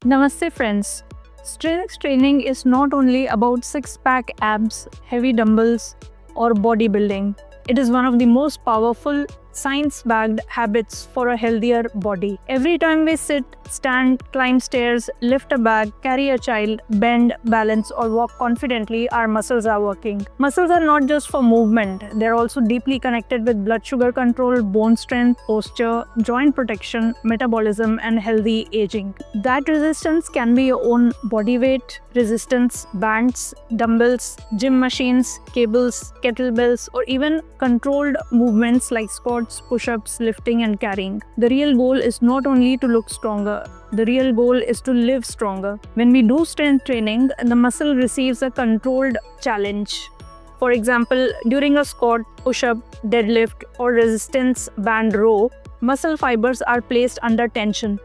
Namaste, friends. Strength training is not only about six pack abs, heavy dumbbells, or bodybuilding. It is one of the most powerful, science backed habits for a healthier body. Every time we sit, stand, climb stairs, lift a bag, carry a child, bend, balance, or walk confidently, our muscles are working. Muscles are not just for movement, they're also deeply connected with blood sugar control, bone strength, posture, joint protection, metabolism, and healthy aging. That resistance can be your own body weight, resistance, bands, dumbbells, gym machines, cables, kettlebells, or even controlled movements like squats, push-ups, lifting, and carrying. The real goal is not only to look stronger, the real goal is to live stronger. When we do strength training, the muscle receives a controlled challenge. For example, during a squat, push-up, deadlift, or resistance band row, muscle fibers are placed under tension.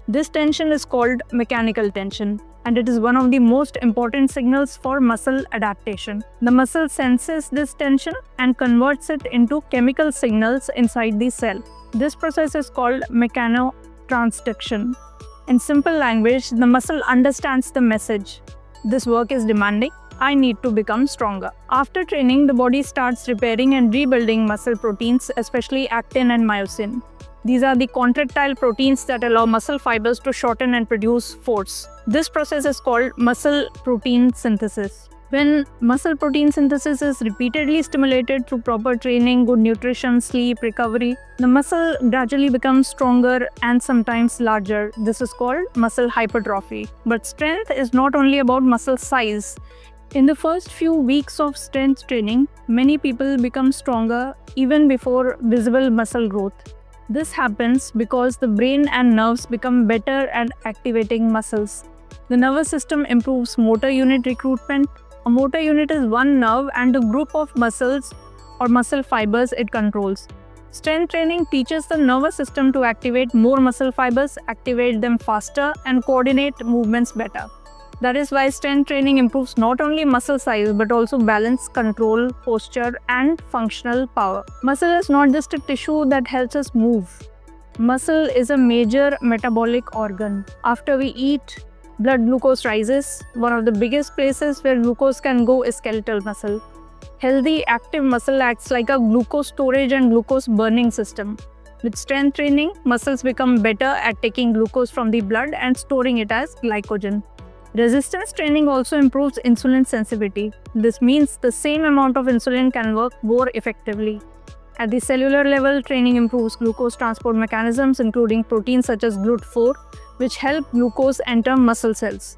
This tension is called mechanical tension, and it is one of the most important signals for muscle adaptation. The muscle senses this tension and converts it into chemical signals inside the cell. This process is called mechanotransduction. In simple language, the muscle understands the message. This work is demanding. I need to become stronger. After training, the body starts repairing and rebuilding muscle proteins, especially actin and myosin. These are the contractile proteins that allow muscle fibers to shorten and produce force. This process is called muscle protein synthesis. When muscle protein synthesis is repeatedly stimulated through proper training, good nutrition, sleep, recovery, the muscle gradually becomes stronger and sometimes larger. This is called muscle hypertrophy. But strength is not only about muscle size. In the first few weeks of strength training, many people become stronger even before visible muscle growth. This happens because the brain and nerves become better at activating muscles. The nervous system improves motor unit recruitment. A motor unit is one nerve and a group of muscles or muscle fibers it controls. Strength training teaches the nervous system to activate more muscle fibers, activate them faster, and coordinate movements better. That is why strength training improves not only muscle size but also balance, control, posture, and functional power. Muscle is not just a tissue that helps us move. Muscle is a major metabolic organ. After we eat, blood glucose rises. One of the biggest places where glucose can go is skeletal muscle. Healthy, active muscle acts like a glucose storage and glucose burning system. With strength training, muscles become better at taking glucose from the blood and storing it as glycogen. Resistance training also improves insulin sensitivity. This means the same amount of insulin can work more effectively. At the cellular level, training improves glucose transport mechanisms, including proteins such as GLUT4, which help glucose enter muscle cells.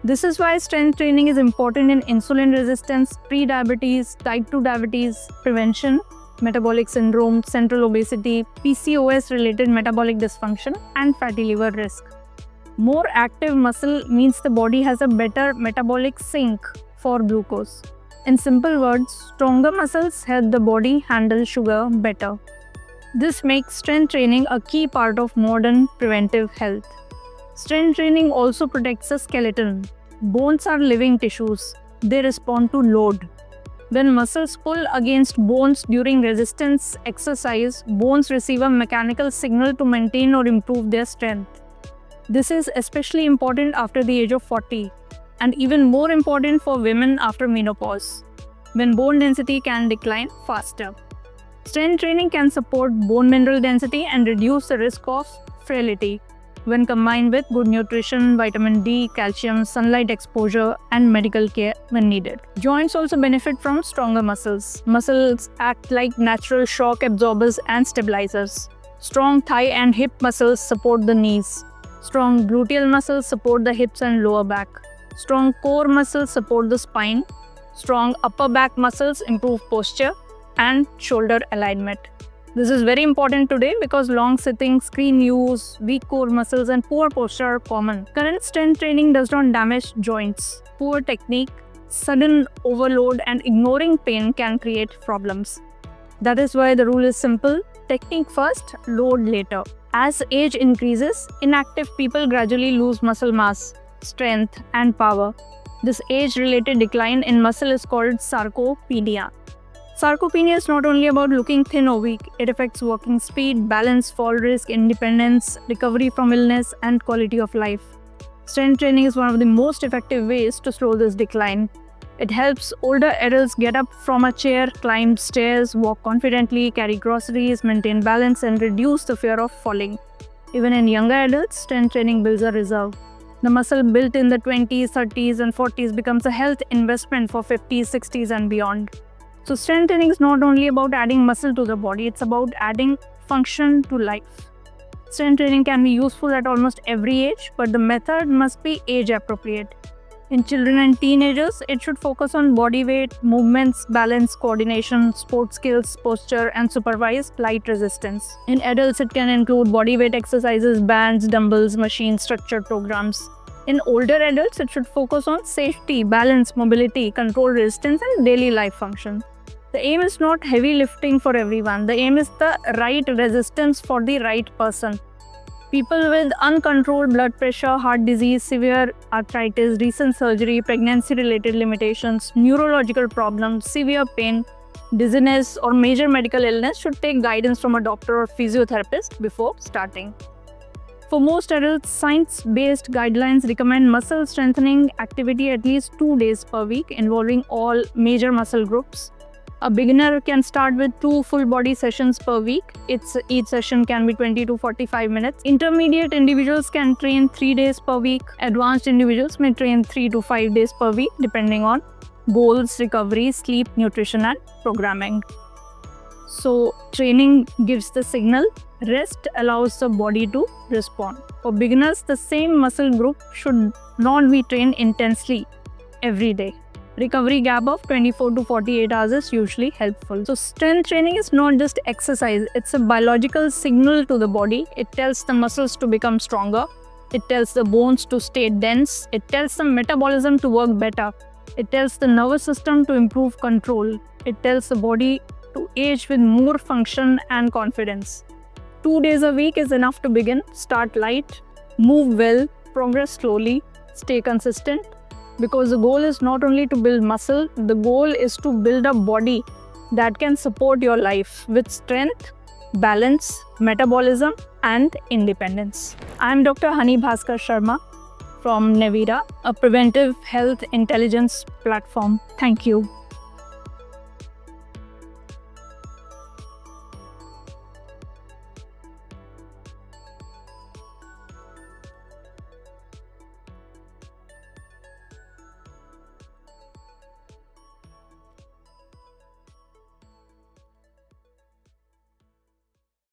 This is why strength training is important in insulin resistance, pre-diabetes, type 2 diabetes prevention, metabolic syndrome, central obesity, PCOS-related metabolic dysfunction, and fatty liver risk. More active muscle means the body has a better metabolic sink for glucose. In simple words, stronger muscles help the body handle sugar better. This makes strength training a key part of modern preventive health. Strength training also protects the skeleton. Bones are living tissues. They respond to load. When muscles pull against bones during resistance exercise, bones receive a mechanical signal to maintain or improve their strength. This is especially important after the age of 40, and even more important for women after menopause, when bone density can decline faster. Strength training can support bone mineral density and reduce the risk of frailty when combined with good nutrition, vitamin D, calcium, sunlight exposure, and medical care when needed. Joints also benefit from stronger muscles. Muscles act like natural shock absorbers and stabilizers. Strong thigh and hip muscles support the knees. Strong gluteal muscles support the hips and lower back. Strong core muscles support the spine. Strong upper back muscles improve posture and shoulder alignment. This is very important today because long sitting, screen use, weak core muscles, and poor posture are common. Current strength training does not damage joints. Poor technique, sudden overload, and ignoring pain can create problems. That is why the rule is simple: technique first, load later. As age increases, inactive people gradually lose muscle mass, strength, and power. This age-related decline in muscle is called sarcopenia. Sarcopenia is not only about looking thin or weak, it affects walking speed, balance, fall risk, independence, recovery from illness, and quality of life. Strength training is one of the most effective ways to slow this decline. It helps older adults get up from a chair, climb stairs, walk confidently, carry groceries, maintain balance, and reduce the fear of falling. Even in younger adults, strength training builds a reserve. The muscle built in the 20s, 30s, and 40s becomes a health investment for 50s, 60s, and beyond. So, strength training is not only about adding muscle to the body, it's about adding function to life. Strength training can be useful at almost every age, but the method must be age appropriate. In children and teenagers, it should focus on body weight, movements, balance, coordination, sport skills, posture, and supervised light resistance. In adults, it can include body weight exercises, bands, dumbbells, machines, structured programs. In older adults, it should focus on safety, balance, mobility, control resistance, and daily life function. The aim is not heavy lifting for everyone. The aim is the right resistance for the right person. People with uncontrolled blood pressure, heart disease, severe arthritis, recent surgery, pregnancy-related limitations, neurological problems, severe pain, dizziness, or major medical illness should take guidance from a doctor or physiotherapist before starting. For most adults, science-based guidelines recommend muscle strengthening activity at least 2 days per week involving all major muscle groups. A beginner can start with 2 full body sessions per week. Each session can be 20 to 45 minutes. Intermediate individuals can train 3 days per week. Advanced individuals may train 3 to 5 days per week depending on goals, recovery, sleep, nutrition, and programming. So, training gives the signal, rest allows the body to respond. For beginners, the same muscle group should not be trained intensely every day. Recovery gap of 24 to 48 hours is usually helpful. So strength training is not just exercise, it's a biological signal to the body. It tells the muscles to become stronger. It tells the bones to stay dense. It tells the metabolism to work better. It tells the nervous system to improve control. It tells the body to age with more function and confidence. 2 days a week is enough to begin. Start light, move well, progress slowly, stay consistent. Because the goal is not only to build muscle, the goal is to build a body that can support your life with strength, balance, metabolism, and independence. I am Dr. Hani Bhaskar Sharma from Nevira, a preventive health intelligence platform. Thank you.